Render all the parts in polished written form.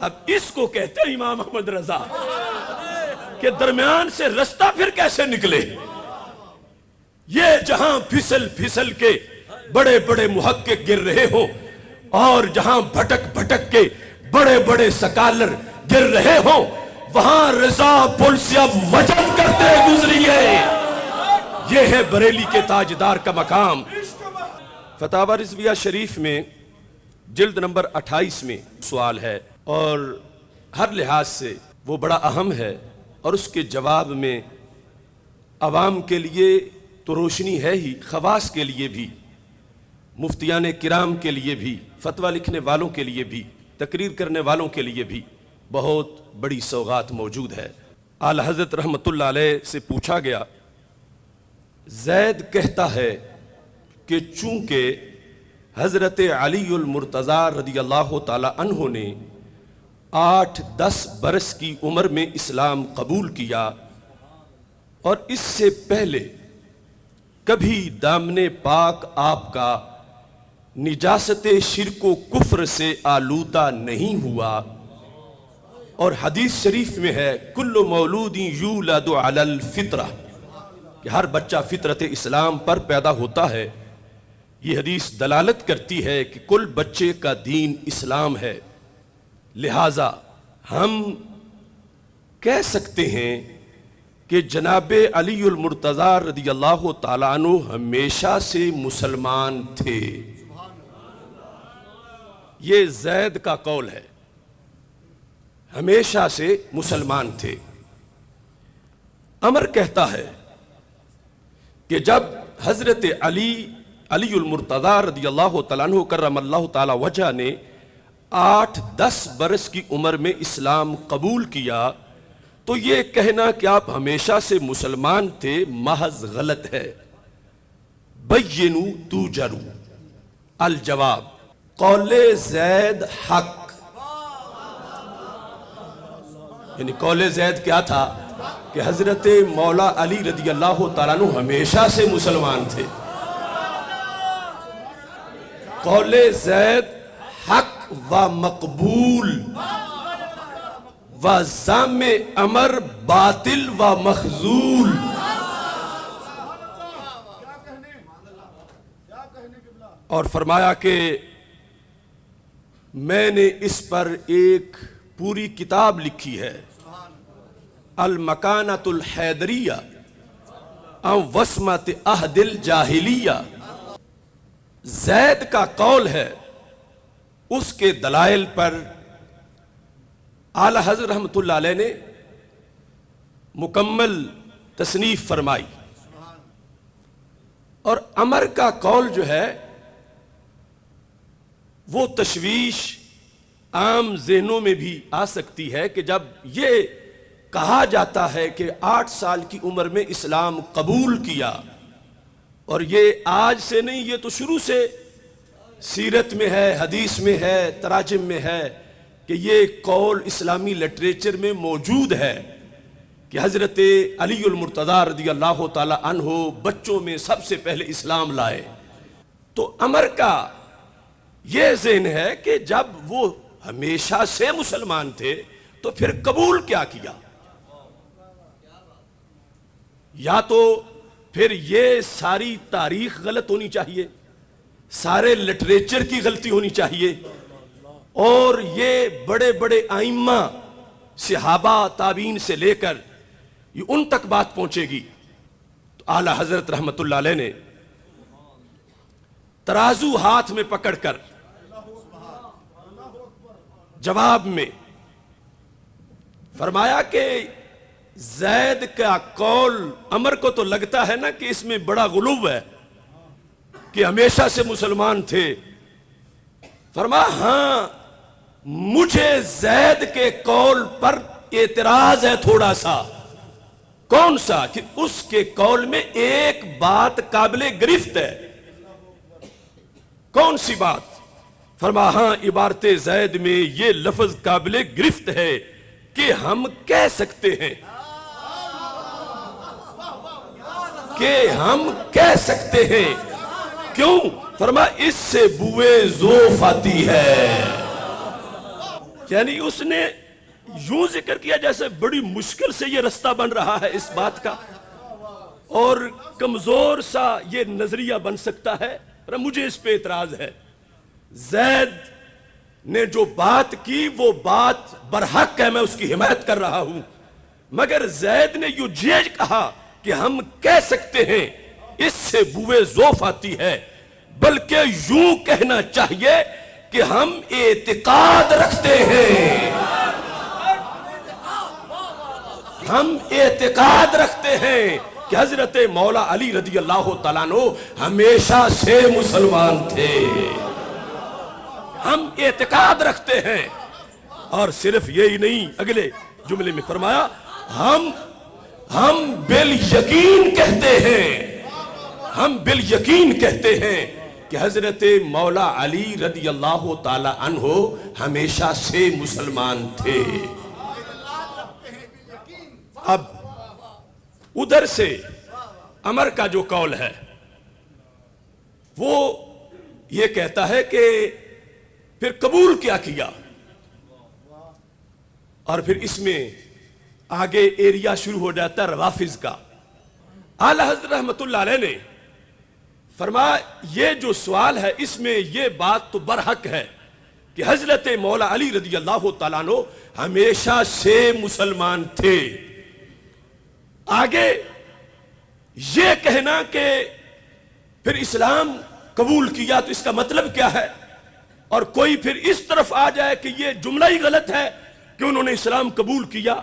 اب اس کو کہتے ہیں امام احمد رضا کہ درمیان سے رستہ پھر کیسے نکلے؟ یہ جہاں پھسل پھسل کے بڑے بڑے محقق گر رہے ہوں اور جہاں بھٹک بھٹک کے بڑے بڑے سکالر گر رہے ہوں، وہاں رضا پلسیا وجد کرتے گزریے۔ یہ ہے بریلی کے تاجدار کا مقام۔ فتاوی رضویہ شریف میں جلد نمبر 28 میں سوال ہے اور ہر لحاظ سے وہ بڑا اہم ہے، اور اس کے جواب میں عوام کے لیے تو روشنی ہے ہی، خواص کے لیے بھی، مفتیان کرام کے لیے بھی، فتویٰ لکھنے والوں کے لیے بھی، تقریر کرنے والوں کے لیے بھی بہت بڑی سوغات موجود ہے۔ اعلیٰ حضرت رحمت اللہ علیہ سے پوچھا گیا، زید کہتا ہے کہ چونکہ حضرت علی المرتضیٰ رضی اللہ تعالی عنہ نے 8-10 برس کی عمر میں اسلام قبول کیا اور اس سے پہلے کبھی دامن پاک آپ کا نجاست شرک و کفر سے آلودہ نہیں ہوا، اور حدیث شریف میں ہے کل مولود یولد علی الفطرہ، کہ ہر بچہ فطرت اسلام پر پیدا ہوتا ہے۔ یہ حدیث دلالت کرتی ہے کہ کل بچے کا دین اسلام ہے، لہٰذا ہم کہہ سکتے ہیں کہ جناب علی المرتضیٰ رضی اللہ تعالیٰ عنہ ہمیشہ سے مسلمان تھے۔ یہ زید کا قول ہے، ہمیشہ سے مسلمان تھے۔ عمر کہتا ہے کہ جب حضرت علی المرتضیٰ رضی اللہ تعالیٰ عنہ کرم اللہ تعالی وجہ نے 8-10 برس کی عمر میں اسلام قبول کیا تو یہ کہنا کہ آپ ہمیشہ سے مسلمان تھے محض غلط ہے۔ بینو توجرو، الجواب قول زید حق، یعنی قول زید کیا تھا کہ حضرت مولا علی رضی اللہ تعالیٰ عنہ ہمیشہ سے مسلمان تھے۔ قول زید حق و مقبول و زام امر باطل و مخذول۔ اور فرمایا کہ میں نے اس پر ایک پوری کتاب لکھی ہے، المکانۃ الحیدریہ عن وصمۃ عہد الجاہلیہ۔ زید کا قول ہے، اس کے دلائل پر اعلیٰ حضرت رحمت اللہ علیہ نے مکمل تصنیف فرمائی، اور عمر کا قول جو ہے وہ تشویش عام ذہنوں میں بھی آ سکتی ہے کہ جب یہ کہا جاتا ہے کہ 8 سال کی عمر میں اسلام قبول کیا، اور یہ آج سے نہیں، یہ تو شروع سے سیرت میں ہے، حدیث میں ہے، تراجم میں ہے کہ یہ قول اسلامی لٹریچر میں موجود ہے کہ حضرت علی المرتضیٰ رضی اللہ تعالی عنہ بچوں میں سب سے پہلے اسلام لائے۔ تو عمر کا یہ ذہن ہے کہ جب وہ ہمیشہ سے مسلمان تھے تو پھر قبول کیا کیا؟ یا تو پھر یہ ساری تاریخ غلط ہونی چاہیے، سارے لٹریچر کی غلطی ہونی چاہیے، اور یہ بڑے بڑے ائمہ صحابہ تابعین سے لے کر یہ ان تک بات پہنچے گی۔ تو اعلیٰ حضرت رحمت اللہ علیہ نے ترازو ہاتھ میں پکڑ کر جواب میں فرمایا کہ زید کا قول عمر کو تو لگتا ہے نا کہ اس میں بڑا غلو ہے کہ ہمیشہ سے مسلمان تھے۔ فرمایا ہاں مجھے زید کے قول پر اعتراض ہے تھوڑا سا۔ کون سا؟ کہ اس کے قول میں ایک بات قابل گرفت ہے۔ کون سی بات؟ فرمایا ہاں عبارت زید میں یہ لفظ قابل گرفت ہے کہ ہم کہہ سکتے ہیں کیوں؟ فرمایا اس سے بوئے زوف آتی ہے۔ یعنی اس نے یوں ذکر کیا جیسے بڑی مشکل سے یہ رستہ بن رہا ہے اس بات کا، اور کمزور سا یہ نظریہ بن سکتا ہے، پر مجھے اس پہ اعتراض ہے۔ زید نے جو بات کی وہ بات برحق ہے، میں اس کی حمایت کر رہا ہوں، مگر زید نے یہ کہا کہ ہم کہہ سکتے ہیں اس سے بوئے ذوف آتی ہے، بلکہ یوں کہنا چاہیے کہ ہم اعتقاد رکھتے ہیں، ہم اعتقاد رکھتے ہیں کہ حضرت مولا علی رضی اللہ تعالیٰ عنہ ہمیشہ سے مسلمان تھے، ہم اعتقاد رکھتے ہیں۔ اور صرف یہی نہیں، اگلے جملے میں فرمایا ہم بالیقین کہتے ہیں، ہم بالیقین کہتے ہیں کہ حضرت مولا علی رضی اللہ تعالی عنہ ہمیشہ سے مسلمان تھے۔ اب ادھر سے عمر کا جو قول ہے وہ یہ کہتا ہے کہ پھر قبول کیا کیا، اور پھر اس میں آگے ایریا شروع ہو جاتا ہے روافض کا۔ اعلی حضرت رحمت اللہ علیہ نے فرمایا یہ جو سوال ہے اس میں یہ بات تو برحق ہے کہ حضرت مولا علی رضی اللہ تعالیٰ عنہ ہمیشہ سے مسلمان تھے۔ آگے یہ کہنا کہ پھر اسلام قبول کیا تو اس کا مطلب کیا ہے، اور کوئی پھر اس طرف آ جائے کہ یہ جملہ ہی غلط ہے کہ انہوں نے اسلام قبول کیا۔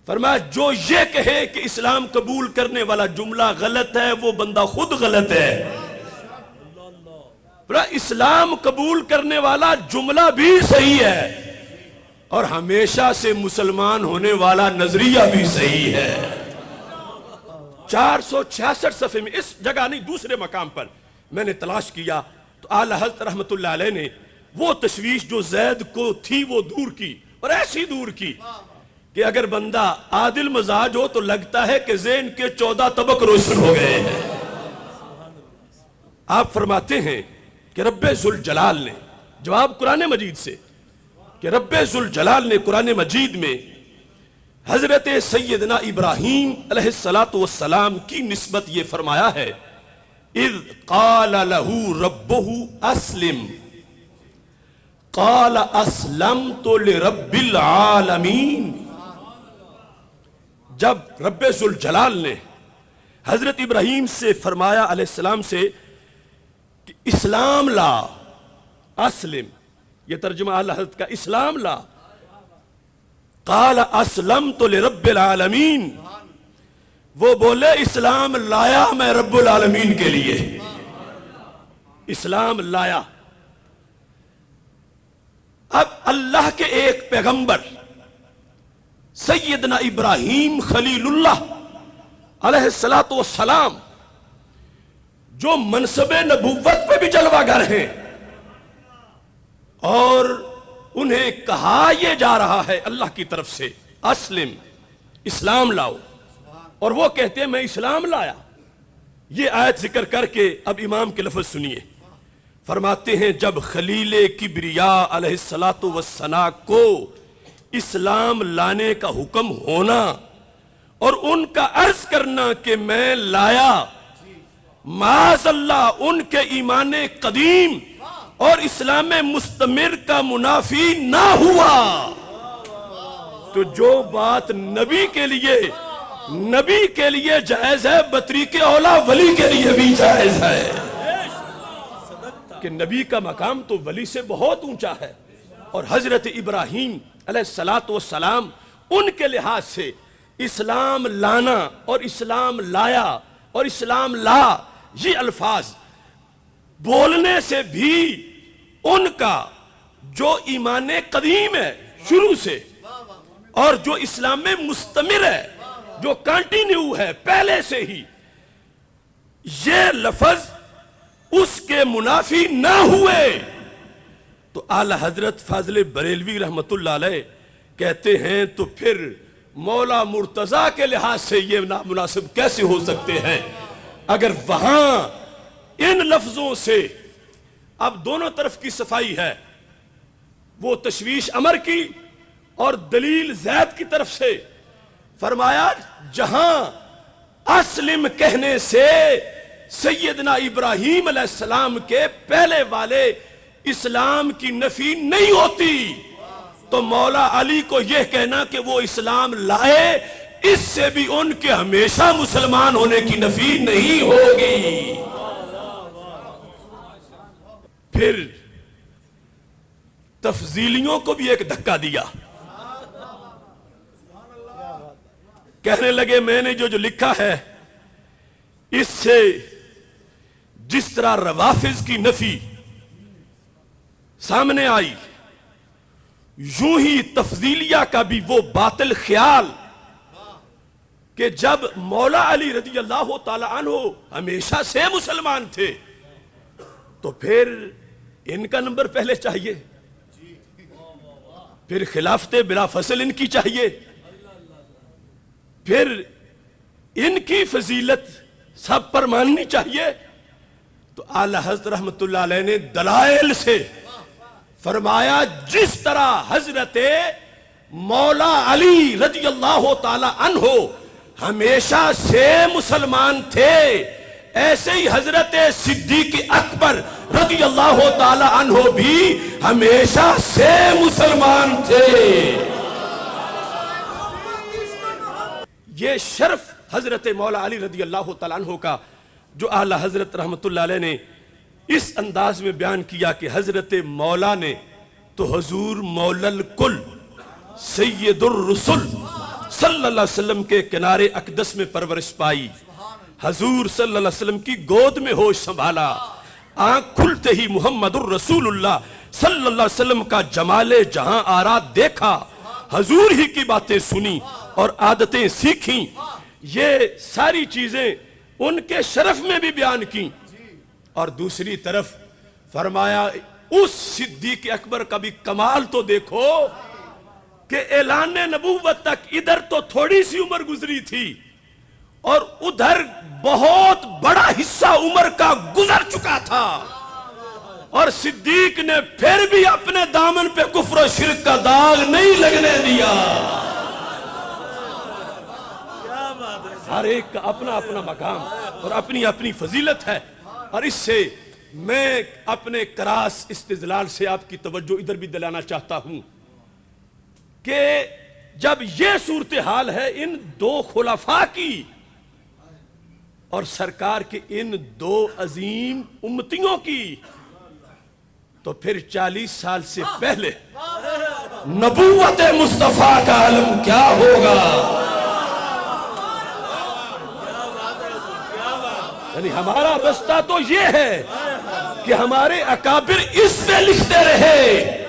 فرمایا جو یہ کہے کہ اسلام قبول کرنے والا جملہ غلط ہے وہ بندہ خود غلط ہے، اسلام قبول کرنے والا جملہ بھی صحیح ہے اور ہمیشہ سے مسلمان ہونے والا نظریہ بھی صحیح ہے۔ 466 صفحے میں اس جگہ نہیں دوسرے مقام پر میں نے تلاش کیا تو اعلی حضرت رحمت اللہ علیہ نے وہ تشویش جو زید کو تھی وہ دور کی، اور ایسی دور کی کہ اگر بندہ عادل مزاج ہو تو لگتا ہے کہ ذہن کے 14 طبق روشن ہو گئے ہیں۔ آپ فرماتے ہیں کہ رب ذوالجلال نے جواب قرآن مجید سے کہ رب ذوالجلال نے قرآن مجید میں حضرت سیدنا ابراہیم علیہ السلام کی نسبت یہ فرمایا ہے اذ قال له ربه اسلم قال اسلمت لرب العالمین۔ جب رب ذوالجلال نے حضرت ابراہیم سے فرمایا علیہ السلام سے کہ اسلام لا، اسلم یہ ترجمہ اعلی حضرت کا، اسلام لا، قال اسلمت لرب العالمین، وہ بولے اسلام لایا میں رب العالمین کے لیے، اسلام لایا۔ اب اللہ کے ایک پیغمبر سیدنا ابراہیم خلیل اللہ علیہ السلام جو منصب نبوت پہ بھی جلوہ گر ہیں، اور انہیں کہا یہ جا رہا ہے اللہ کی طرف سے اسلم، اسلام لاؤ، اور وہ کہتے ہیں میں اسلام لایا۔ یہ آیت ذکر کر کے اب امام کے لفظ سنیے، فرماتے ہیں جب خلیل کبریاء علیہ السلام کو اسلام لانے کا حکم ہونا اور ان کا عرض کرنا کہ میں لایا، معاذ اللہ ان کے ایمان قدیم اور اسلام مستمر کا منافی نہ ہوا، تو جو بات نبی کے لیے جائز ہے بطریق اولا ولی کے لیے بھی جائز ہے، کہ نبی کا مقام تو ولی سے بہت اونچا ہے، اور حضرت ابراہیم علیہ السلام ان کے لحاظ سے اسلام لانا اور اسلام لایا اور اسلام لا یہ الفاظ بولنے سے بھی ان کا جو ایمان قدیم ہے شروع سے اور جو اسلام میں مستمر ہے جو کنٹینیو ہے پہلے سے ہی، یہ لفظ اس کے منافی نہ ہوئے، تو اعلی حضرت فاضل بریلوی رحمت اللہ علیہ کہتے ہیں تو پھر مولا مرتضیٰ کے لحاظ سے یہ نامناسب کیسے ہو سکتے ہیں، اگر وہاں ان لفظوں سے اب دونوں طرف کی صفائی ہے، وہ تشویش امر کی اور دلیل زید کی طرف سے فرمایا جہاں اسلم کہنے سے سیدنا ابراہیم علیہ السلام کے پہلے والے اسلام کی نفی نہیں ہوتی، تو مولا علی کو یہ کہنا کہ وہ اسلام لائے، اس سے بھی ان کے ہمیشہ مسلمان ہونے کی نفی نہیں ہوگی۔ پھر تفضیلیوں کو بھی ایک دھکا دیا، کہنے لگے میں نے جو لکھا ہے اس سے جس طرح روافض کی نفی سامنے آئی، یوں ہی تفضیلیہ کا بھی وہ باطل خیال کہ جب مولا علی رضی اللہ تعالی عنہ ہمیشہ سے مسلمان تھے تو پھر ان کا نمبر پہلے چاہیے، پھر خلافت بلا فصل ان کی چاہیے، پھر ان کی فضیلت سب پر ماننی چاہیے۔ تو اعلی حضرت رحمت اللہ علیہ نے دلائل سے فرمایا جس طرح حضرت مولا علی رضی اللہ تعالی عنہ ہمیشہ سے مسلمان تھے، ایسے ہی حضرت صدیق اکبر رضی اللہ تعالی عنہ بھی ہمیشہ سے مسلمان تھے۔ یہ شرف حضرت مولا علی رضی اللہ تعالیٰ عنہ کا جو اعلی حضرت رحمت اللہ علیہ نے اس انداز میں بیان کیا کہ حضرت مولا نے تو حضور مولا الکل سید الرسل صلی اللہ علیہ وسلم کے کنارے اقدس میں پرورش پائی، حضور صلی اللہ علیہ وسلم کی گود میں ہوش سنبھالا، آنکھ کھلتے ہی محمد الرسول اللہ صلی اللہ علیہ وسلم کا جمال جہاں آرات دیکھا، حضور ہی کی باتیں سنی اور عادتیں سیکھیں، یہ ساری چیزیں ان کے شرف میں بھی بیان کی۔ اور دوسری طرف فرمایا اس صدیق اکبر کا بھی کمال تو دیکھو کہ اعلان نبوت تک ادھر تو تھوڑی سی عمر گزری تھی اور ادھر بہت بڑا حصہ عمر کا گزر چکا تھا، اور صدیق نے پھر بھی اپنے دامن پہ کفر و شرک کا داغ نہیں لگنے دیا۔ ہر ایک کا اپنا اپنا مقام اور اپنی اپنی فضیلت ہے، اور اس سے میں اپنے کراس استدلال سے آپ کی توجہ ادھر بھی دلانا چاہتا ہوں کہ جب یہ صورتحال ہے ان دو خلفاء کی اور سرکار کے ان دو عظیم امتیوں کی، تو پھر 40 سال سے پہلے نبوت مصطفیٰ کا علم کیا ہوگا؟ یعنی ہمارا رستہ تو یہ ہے کہ ہمارے اکابر اس میں لکھتے رہے